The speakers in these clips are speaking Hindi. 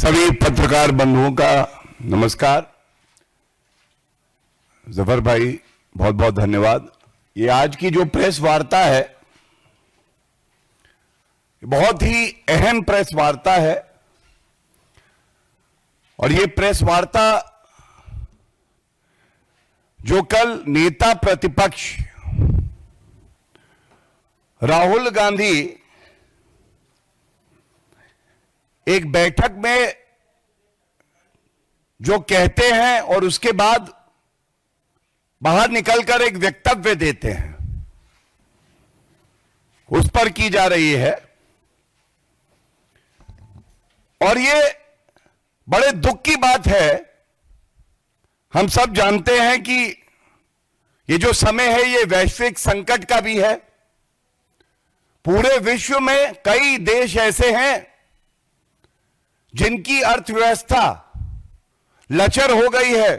सभी पत्रकार बंधुओं का नमस्कार। जफर भाई बहुत बहुत धन्यवाद। ये आज की जो प्रेस वार्ता है बहुत ही अहम प्रेस वार्ता है और ये प्रेस वार्ता जो कल नेता प्रतिपक्ष राहुल गांधी एक बैठक में जो कहते हैं और उसके बाद बाहर निकलकर एक वक्तव्य देते हैं, उस पर की जा रही है। और ये बड़े दुख की बात है। हम सब जानते हैं कि ये जो समय है ये वैश्विक संकट का भी है। पूरे विश्व में कई देश ऐसे हैं जिनकी अर्थव्यवस्था लचर हो गई है,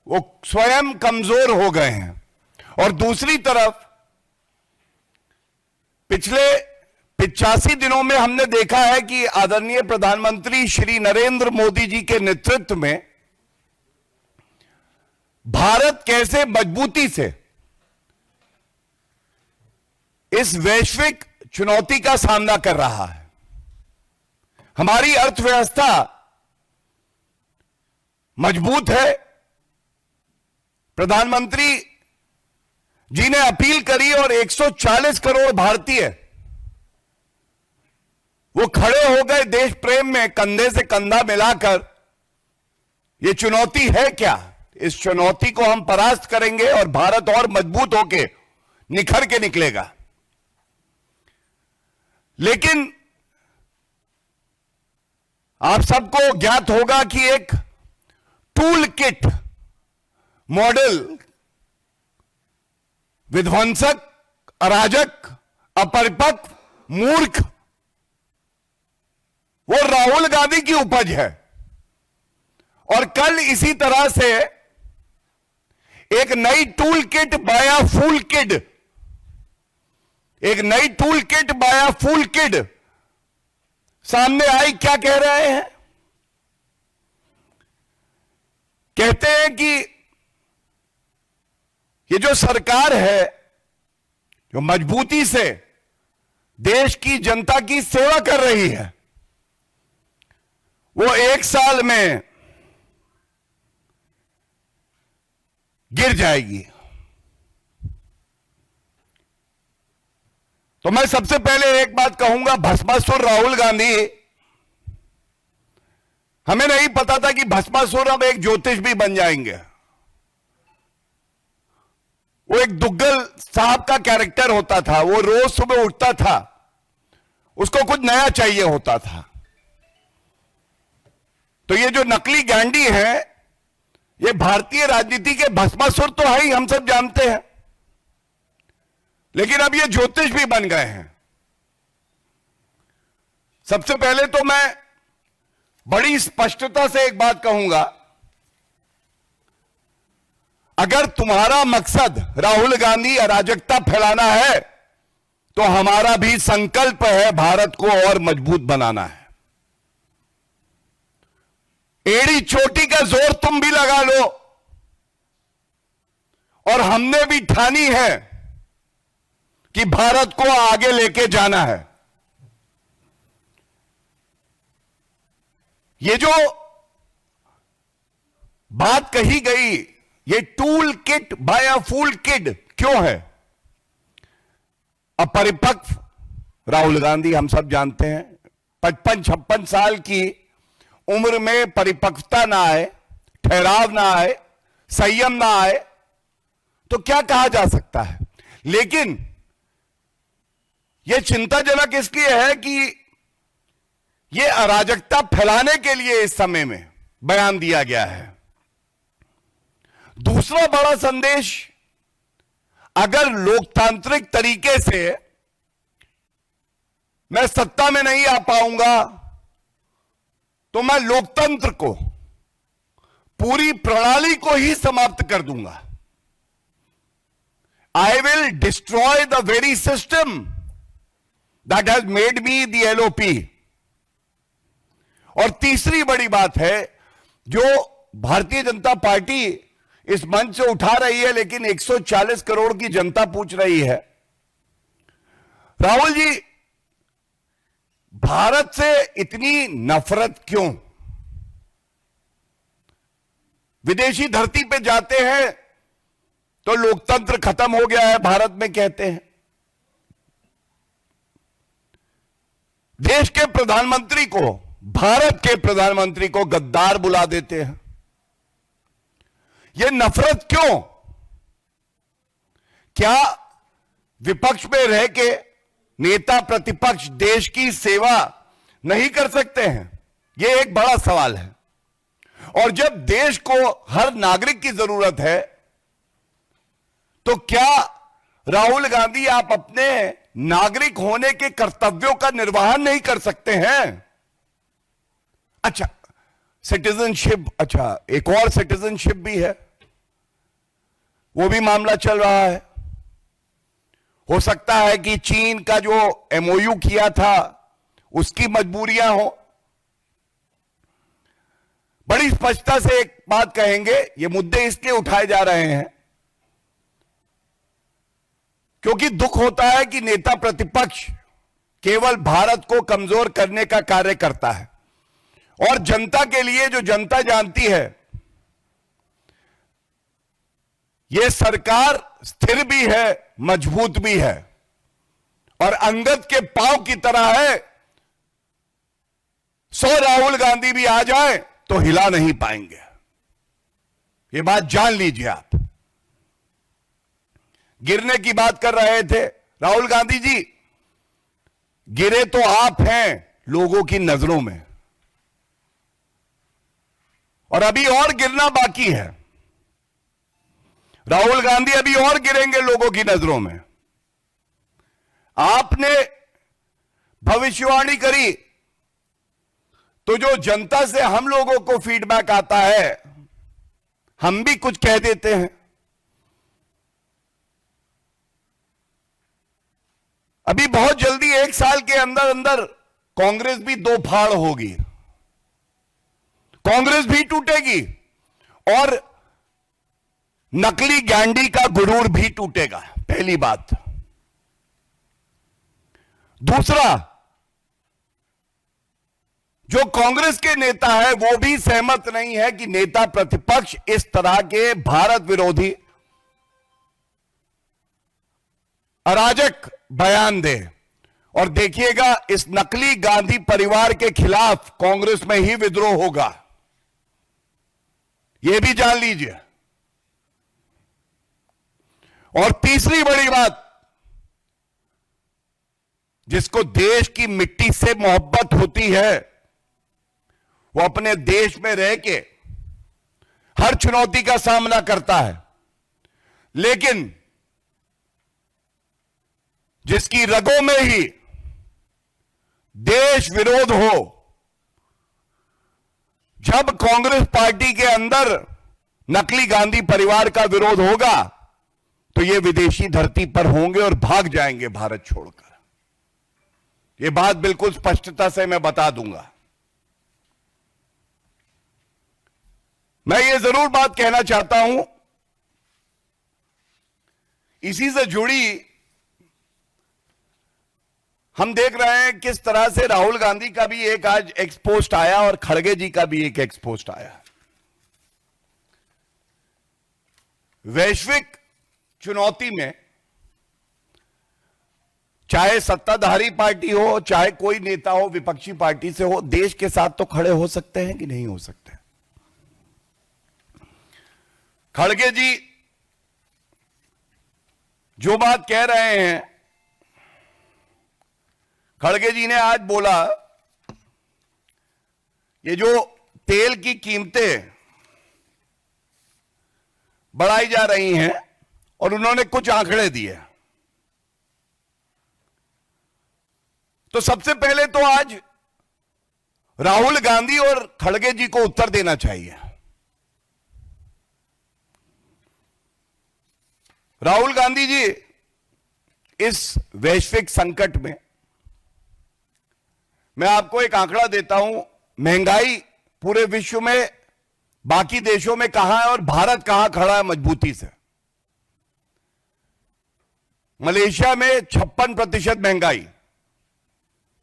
वो स्वयं कमजोर हो गए हैं। और दूसरी तरफ पिछले 85 दिनों में हमने देखा है कि आदरणीय प्रधानमंत्री श्री नरेंद्र मोदी जी के नेतृत्व में भारत कैसे मजबूती से इस वैश्विक चुनौती का सामना कर रहा है। हमारी अर्थव्यवस्था मजबूत है। प्रधानमंत्री जी ने अपील करी और 140 करोड़ भारतीय वो खड़े हो गए देश प्रेम में, कंधे से कंधा मिलाकर। ये चुनौती है क्या? इस चुनौती को हम परास्त करेंगे और भारत और मजबूत होके निखर के निकलेगा। लेकिन आप सबको ज्ञात होगा कि एक टूल किट मॉडल विध्वंसक, अराजक, अपरिपक्व, मूर्ख वो राहुल गांधी की उपज है। और कल इसी तरह से एक नई टूल किट बाया फूल किड, एक नई टूल किट बाया फूल किड सामने आई। क्या कह रहे हैं? कहते हैं कि ये जो सरकार है जो मजबूती से देश की जनता की सेवा कर रही है वो 1 साल में गिर जाएगी। तो मैं सबसे पहले एक बात कहूंगा, भस्मासुर राहुल गांधी, हमें नहीं पता था कि भस्मासुर अब एक ज्योतिष भी बन जाएंगे। वो एक दुग्गल साहब का कैरेक्टर होता था। वो रोज सुबह उठता था, उसको कुछ नया चाहिए होता था। तो ये जो नकली गांडी है ये भारतीय राजनीति के भस्मासुर तो है ही, हम सब जानते हैं। लेकिन अब ये ज्योतिष भी बन गए हैं। सबसे पहले तो मैं बड़ी स्पष्टता से एक बात कहूंगा, अगर तुम्हारा मकसद राहुल गांधी अराजकता फैलाना है तो हमारा भी संकल्प है भारत को और मजबूत बनाना है। एड़ी चोटी का जोर तुम भी लगा लो और हमने भी ठानी है कि भारत को आगे लेके जाना है। ये जो बात कही गई, ये टूल किट बाय फूल किड क्यों है? अपरिपक्व राहुल गांधी हम सब जानते हैं, 55-56 साल की उम्र में परिपक्वता ना आए, ठहराव ना आए, संयम ना आए तो क्या कहा जा सकता है। लेकिन यह चिंताजनक इसलिए है कि यह अराजकता फैलाने के लिए इस समय में बयान दिया गया है। दूसरा बड़ा संदेश, अगर लोकतांत्रिक तरीके से मैं सत्ता में नहीं आ पाऊंगा तो मैं लोकतंत्र को, पूरी प्रणाली को ही समाप्त कर दूंगा। I will destroy the very system that has made me the LOP. और तीसरी बड़ी बात है जो भारतीय जनता पार्टी इस मंच से उठा रही है, लेकिन 140 करोड़ की जनता पूछ रही है, राहुल जी भारत से इतनी नफरत क्यों? विदेशी धरती पे जाते हैं तो लोकतंत्र खत्म हो गया है भारत में कहते हैं, देश के प्रधानमंत्री को, भारत के प्रधानमंत्री को गद्दार बुला देते हैं। यह नफरत क्यों? क्या विपक्ष में रह के नेता प्रतिपक्ष देश की सेवा नहीं कर सकते हैं? यह एक बड़ा सवाल है। और जब देश को हर नागरिक की जरूरत है तो क्या राहुल गांधी आप अपने नागरिक होने के कर्तव्यों का निर्वहन नहीं कर सकते हैं? अच्छा, सिटीजनशिप, अच्छा एक और सिटीजनशिप भी है, वो भी मामला चल रहा है। हो सकता है कि चीन का जो एमओयू किया था उसकी मजबूरियां हो। बड़ी स्पष्टता से एक बात कहेंगे, ये मुद्दे इसलिए उठाए जा रहे हैं क्योंकि दुख होता है कि नेता प्रतिपक्ष केवल भारत को कमजोर करने का कार्य करता है और जनता के लिए, जो जनता जानती है यह सरकार स्थिर भी है, मजबूत भी है और अंगद के पांव की तरह है। 100 राहुल गांधी भी आ जाए तो हिला नहीं पाएंगे, यह बात जान लीजिए आप। गिरने की बात कर रहे थे राहुल गांधी जी, गिरे तो आप हैं लोगों की नजरों में, और अभी और गिरना बाकी है। राहुल गांधी अभी और गिरेंगे लोगों की नजरों में। आपने भविष्यवाणी करी तो जो जनता से हम लोगों को फीडबैक आता है हम भी कुछ कह देते हैं। अभी बहुत जल्दी 1 साल के अंदर अंदर कांग्रेस भी 2 फाड़ होगी, कांग्रेस भी टूटेगी और नकली गांडी का गुरूर भी टूटेगा, पहली बात। दूसरा, जो कांग्रेस के नेता है वो भी सहमत नहीं है कि नेता प्रतिपक्ष इस तरह के भारत विरोधी अराजक बयान दे। और देखिएगा इस नकली गांधी परिवार के खिलाफ कांग्रेस में ही विद्रोह होगा, यह भी जान लीजिए। और तीसरी बड़ी बात, जिसको देश की मिट्टी से मोहब्बत होती है वो अपने देश में रह के हर चुनौती का सामना करता है, लेकिन जिसकी रगों में ही देश विरोध हो, जब कांग्रेस पार्टी के अंदर नकली गांधी परिवार का विरोध होगा तो ये विदेशी धरती पर होंगे और भाग जाएंगे भारत छोड़कर। ये बात बिल्कुल स्पष्टता से मैं बता दूंगा। मैं ये जरूर बात कहना चाहता हूं, इसी से जुड़ी हम देख रहे हैं किस तरह से राहुल गांधी का भी एक आज एक्सपोस्ट आया और खड़गे जी का भी एक एक्सपोस्ट आया। वैश्विक चुनौती में चाहे सत्ताधारी पार्टी हो, चाहे कोई नेता हो विपक्षी पार्टी से हो, देश के साथ तो खड़े हो सकते हैं कि नहीं हो सकते। खड़गे जी जो बात कह रहे हैं, खड़गे जी ने आज बोला ये जो तेल की कीमतें बढ़ाई जा रही हैं और उन्होंने कुछ आंकड़े दिए, तो सबसे पहले तो आज राहुल गांधी और खड़गे जी को उत्तर देना चाहिए। राहुल गांधी जी, इस वैश्विक संकट में मैं आपको एक आंकड़ा देता हूं, महंगाई पूरे विश्व में बाकी देशों में कहां है और भारत कहां खड़ा है मजबूती से। मलेशिया में 56% महंगाई,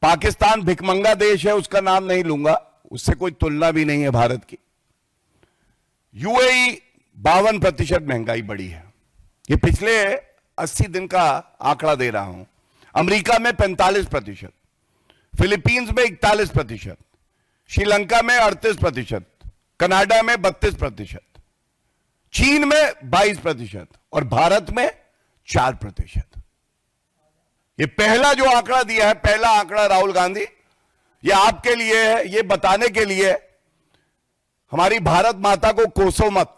पाकिस्तान भिखमंगा देश है, उसका नाम नहीं लूंगा, उससे कोई तुलना भी नहीं है भारत की। यूएई 52% महंगाई बढ़ी है, ये पिछले 80 दिन का आंकड़ा दे रहा हूं। अमेरिका में 45%, फिलीपींस में 41%, श्रीलंका में 38%, कनाडा में 32%, चीन में 22% और भारत में 4%। ये पहला जो आंकड़ा दिया है, पहला आंकड़ा राहुल गांधी, ये आपके लिए है, ये बताने के लिए हमारी भारत माता को कोसो मत,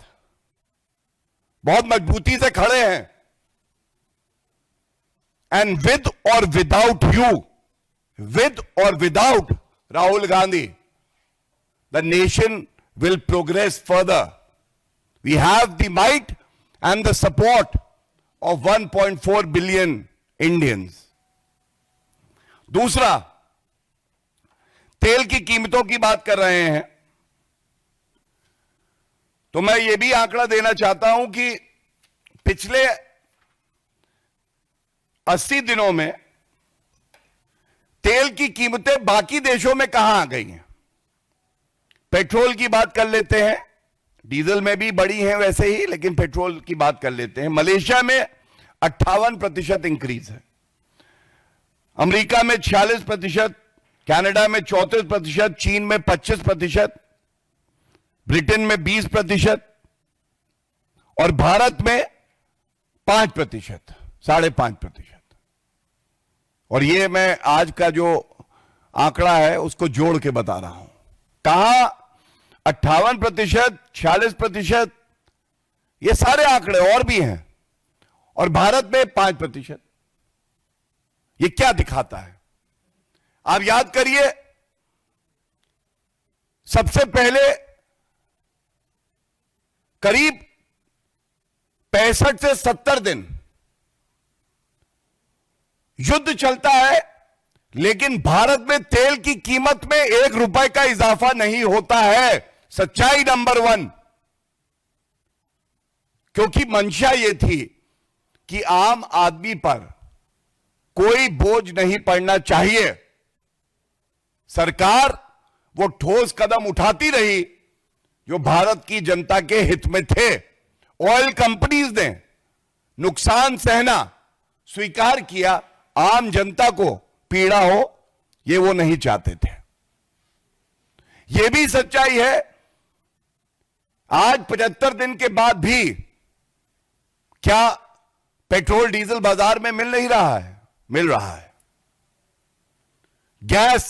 बहुत मजबूती से खड़े हैं। एंड विद और विदाउट यू, विद और without Rahul Gandhi, the nation will progress further. We have the might and the support of 1.4 billion Indians. दूसरा, तेल की कीमतों की बात कर रहे हैं तो मैं यह भी आंकड़ा देना चाहता हूं कि पिछले 80 दिनों में तेल की कीमतें बाकी देशों में कहां आ गई हैं। पेट्रोल की बात कर लेते हैं, डीजल में भी बढ़ी है वैसे ही, लेकिन पेट्रोल की बात कर लेते हैं। मलेशिया में 58% इंक्रीज है, अमेरिका में 46%, कनाडा में 34%, चीन में 25%, ब्रिटेन में 20% और भारत में 5%, 5.5%। और ये मैं आज का जो आंकड़ा है उसको जोड़ के बता रहा हूं। कहां 58%, 46%, ये सारे आंकड़े और भी हैं, और भारत में 5%। ये क्या दिखाता है? आप याद करिए, सबसे पहले करीब 65 से 70 दिन युद्ध चलता है, लेकिन भारत में तेल की कीमत में 1 रुपए का इजाफा नहीं होता है। सच्चाई नंबर 1, क्योंकि मंशा यह थी कि आम आदमी पर कोई बोझ नहीं पड़ना चाहिए। सरकार वो ठोस कदम उठाती रही जो भारत की जनता के हित में थे। ऑयल कंपनीज ने नुकसान सहना स्वीकार किया, आम जनता को पीड़ा हो ये वो नहीं चाहते थे। ये भी सच्चाई है, आज 75 दिन के बाद भी क्या पेट्रोल डीजल बाजार में मिल नहीं रहा है? मिल रहा है। गैस,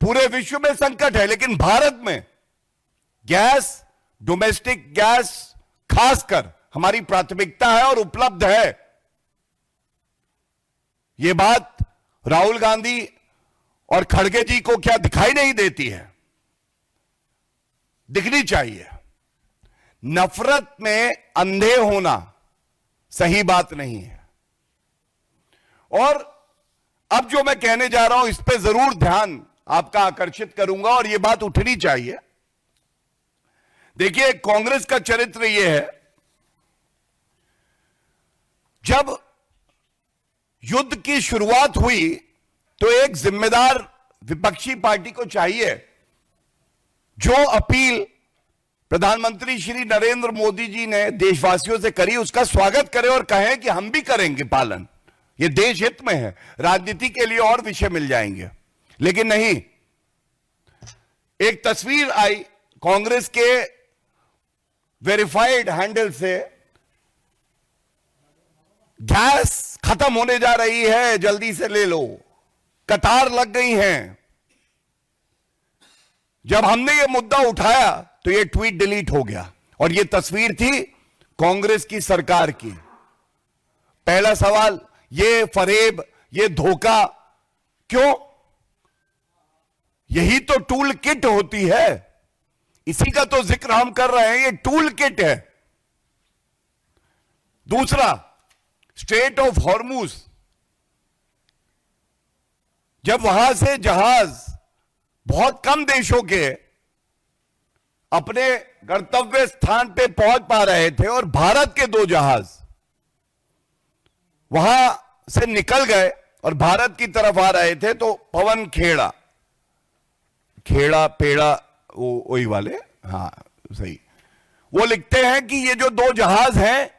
पूरे विश्व में संकट है, लेकिन भारत में गैस, डोमेस्टिक गैस खासकर हमारी प्राथमिकता है और उपलब्ध है। यह बात राहुल गांधी और खड़गे जी को क्या दिखाई नहीं देती है? दिखनी चाहिए। नफरत में अंधे होना सही बात नहीं है। और अब जो मैं कहने जा रहा हूं इस पे जरूर ध्यान आपका आकर्षित करूंगा और यह बात उठनी चाहिए। देखिए, कांग्रेस का चरित्र यह है, जब युद्ध की शुरुआत हुई तो एक जिम्मेदार विपक्षी पार्टी को चाहिए जो अपील प्रधानमंत्री श्री नरेंद्र मोदी जी ने देशवासियों से करी उसका स्वागत करे और कहें कि हम भी करेंगे पालन, ये देश हित में है। राजनीति के लिए और विषय मिल जाएंगे, लेकिन नहीं। एक तस्वीर आई कांग्रेस के वेरीफाइड हैंडल से, गैस खत्म होने जा रही है, जल्दी से ले लो, कतार लग गई हैं। जब हमने ये मुद्दा उठाया तो ये ट्वीट डिलीट हो गया और ये तस्वीर थी कांग्रेस की सरकार की। पहला सवाल, ये फरेब, ये धोखा क्यों? यही तो टूल किट होती है, इसी का तो जिक्र हम कर रहे हैं, ये टूल किट है। दूसरा, स्ट्रेट ऑफ हॉर्मुज, जब वहां से जहाज बहुत कम देशों के अपने गंतव्य स्थान पे पहुंच पा रहे थे और भारत के 2 जहाज वहां से निकल गए और भारत की तरफ आ रहे थे। तो पवन खेड़ा खेड़ा पेड़ा वही वाले, हाँ सही, वो लिखते हैं कि ये जो 2 जहाज हैं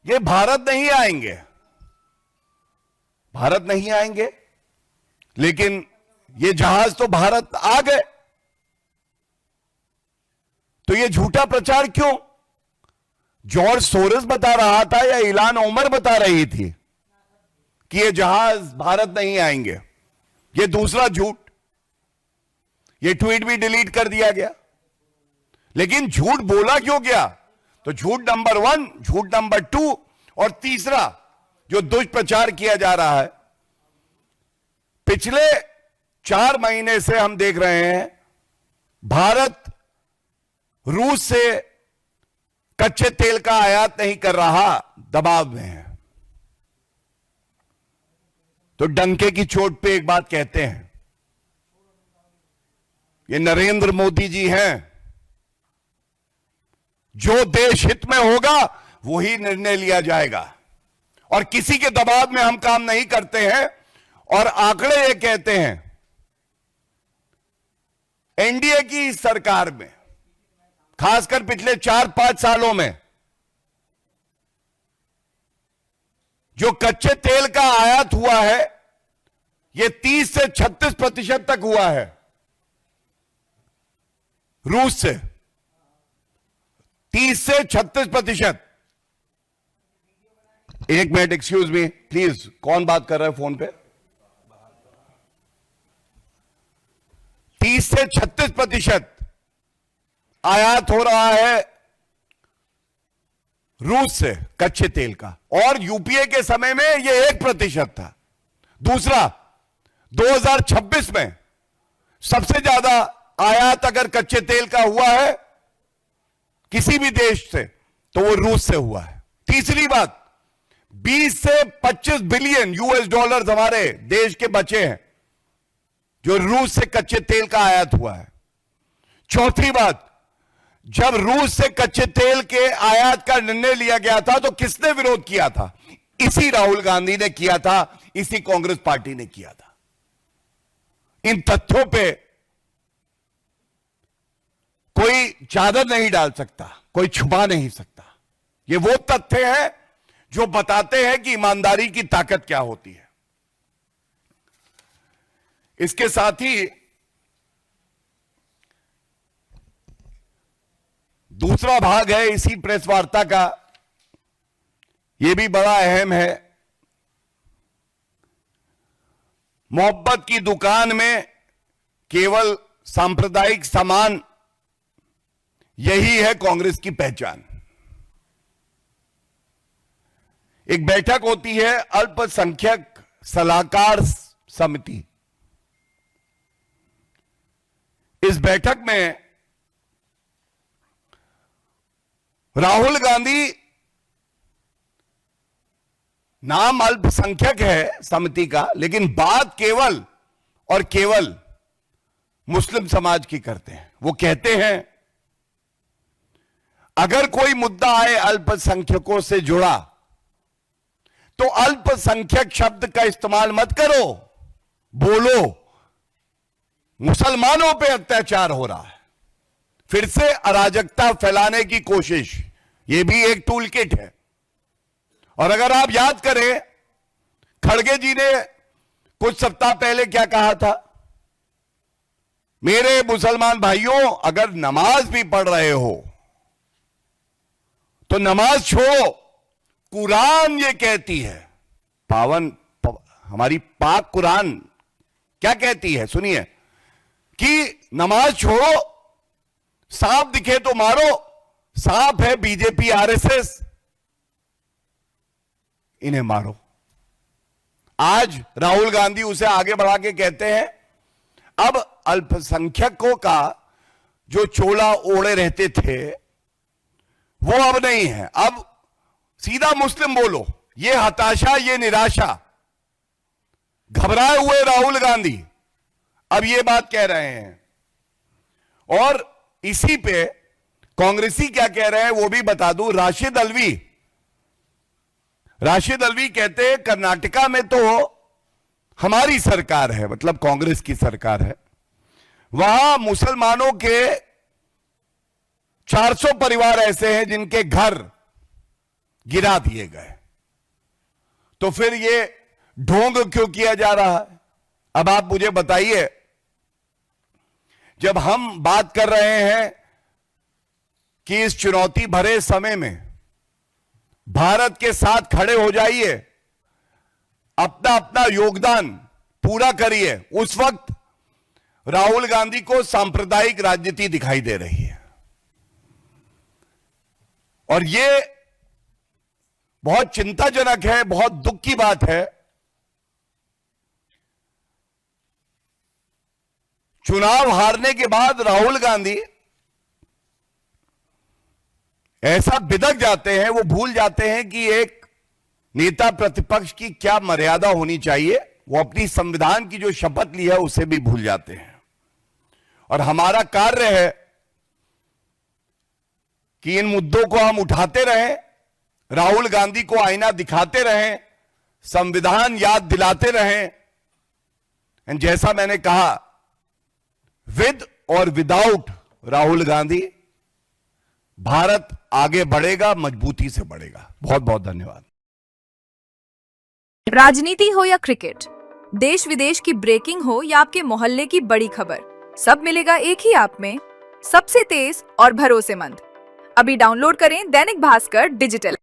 ये भारत नहीं आएंगे, भारत नहीं आएंगे, लेकिन ये जहाज तो भारत आ गए। तो ये झूठा प्रचार क्यों? जॉर्ज सोरस बता रहा था या इलान ओमर बता रही थी कि ये जहाज भारत नहीं आएंगे? ये दूसरा झूठ, ये ट्वीट भी डिलीट कर दिया गया। लेकिन झूठ बोला क्यों गया? तो झूठ नंबर 1, झूठ नंबर 2 और तीसरा जो दुष्प्रचार किया जा रहा है, पिछले 4 महीने से हम देख रहे हैं भारत रूस से कच्चे तेल का आयात नहीं कर रहा, दबाव में है। तो डंके की चोट पे एक बात कहते हैं, ये नरेंद्र मोदी जी हैं, जो देश हित में होगा वही निर्णय लिया जाएगा और किसी के दबाव में हम काम नहीं करते हैं। और आंकड़े ये कहते हैं एनडीए की इस सरकार में, खासकर पिछले 4-5 सालों में, जो कच्चे तेल का आयात हुआ है ये 30 से 36% तक हुआ है रूस से, 30 से 36%। एक मिनट, एक्सक्यूज मी प्लीज, कौन बात कर रहा है फोन पे? 30 से 36% आयात हो रहा है रूस से कच्चे तेल का, और यूपीए के समय में यह 1% था। दूसरा, 2026 में सबसे ज्यादा आयात अगर कच्चे तेल का हुआ है किसी भी देश से तो वो रूस से हुआ है। तीसरी बात, 20 से 25 बिलियन यूएस डॉलर हमारे देश के बचे हैं जो रूस से कच्चे तेल का आयात हुआ है। चौथी बात, जब रूस से कच्चे तेल के आयात का निर्णय लिया गया था तो किसने विरोध किया था? इसी राहुल गांधी ने किया था, इसी कांग्रेस पार्टी ने किया था। इन तथ्यों पे कोई चादर नहीं डाल सकता, कोई छुपा नहीं सकता। ये वो तथ्य हैं जो बताते हैं कि ईमानदारी की ताकत क्या होती है। इसके साथ ही दूसरा भाग है इसी प्रेस वार्ता का, यह भी बड़ा अहम है। मोहब्बत की दुकान में केवल सांप्रदायिक सामान, यही है कांग्रेस की पहचान। एक बैठक होती है अल्पसंख्यक सलाहकार समिति। इस बैठक में राहुल गांधी, नाम अल्पसंख्यक है समिति का, लेकिन बात केवल और केवल मुस्लिम समाज की करते हैं। वो कहते हैं अगर कोई मुद्दा आए अल्पसंख्यकों से जुड़ा तो अल्पसंख्यक शब्द का इस्तेमाल मत करो, बोलो मुसलमानों पे अत्याचार हो रहा है। फिर से अराजकता फैलाने की कोशिश, यह भी एक टूल किट है। और अगर आप याद करें, खड़गे जी ने कुछ सप्ताह पहले क्या कहा था? मेरे मुसलमान भाइयों, अगर नमाज भी पढ़ रहे हो तो नमाज छोड़ो, कुरान ये कहती है, हमारी पाक कुरान क्या कहती है सुनिए, कि नमाज छोड़ो, सांप दिखे तो मारो। सांप है बीजेपी आरएसएस, इन्हें मारो। आज राहुल गांधी उसे आगे बढ़ा के कहते हैं अब अल्पसंख्यकों का जो चोला ओढ़े रहते थे वो अब नहीं है, अब सीधा मुस्लिम बोलो। ये हताशा, ये निराशा, घबराए हुए राहुल गांधी अब ये बात कह रहे हैं और इसी पे कांग्रेसी क्या कह रहे हैं वो भी बता दूं। राशिद अलवी कहते हैं कर्नाटका में तो हमारी सरकार है, मतलब कांग्रेस की सरकार है, वहां मुसलमानों के 400 परिवार ऐसे हैं जिनके घर गिरा दिए गए, तो फिर ये ढोंग क्यों किया जा रहा है? अब आप मुझे बताइए, जब हम बात कर रहे हैं कि इस चुनौती भरे समय में भारत के साथ खड़े हो जाइए, अपना अपना योगदान पूरा करिए, उस वक्त राहुल गांधी को सांप्रदायिक राजनीति दिखाई दे रही है। और ये बहुत चिंताजनक है, बहुत दुख की बात है। चुनाव हारने के बाद राहुल गांधी ऐसा बिदक जाते हैं, वो भूल जाते हैं कि एक नेता प्रतिपक्ष की क्या मर्यादा होनी चाहिए। वो अपनी संविधान की जो शपथ ली है उसे भी भूल जाते हैं। और हमारा कार्य है कि इन मुद्दों को हम उठाते रहें, राहुल गांधी को आईना दिखाते रहें, संविधान याद दिलाते रहें। एंड जैसा मैंने कहा, विद और विदाउट राहुल गांधी भारत आगे बढ़ेगा, मजबूती से बढ़ेगा। बहुत बहुत धन्यवाद। राजनीति हो या क्रिकेट, देश विदेश की ब्रेकिंग हो या आपके मोहल्ले की बड़ी खबर, सब मिलेगा एक ही ऐप में, सबसे तेज और भरोसेमंद। अभी डाउनलोड करें दैनिक भास्कर डिजिटल।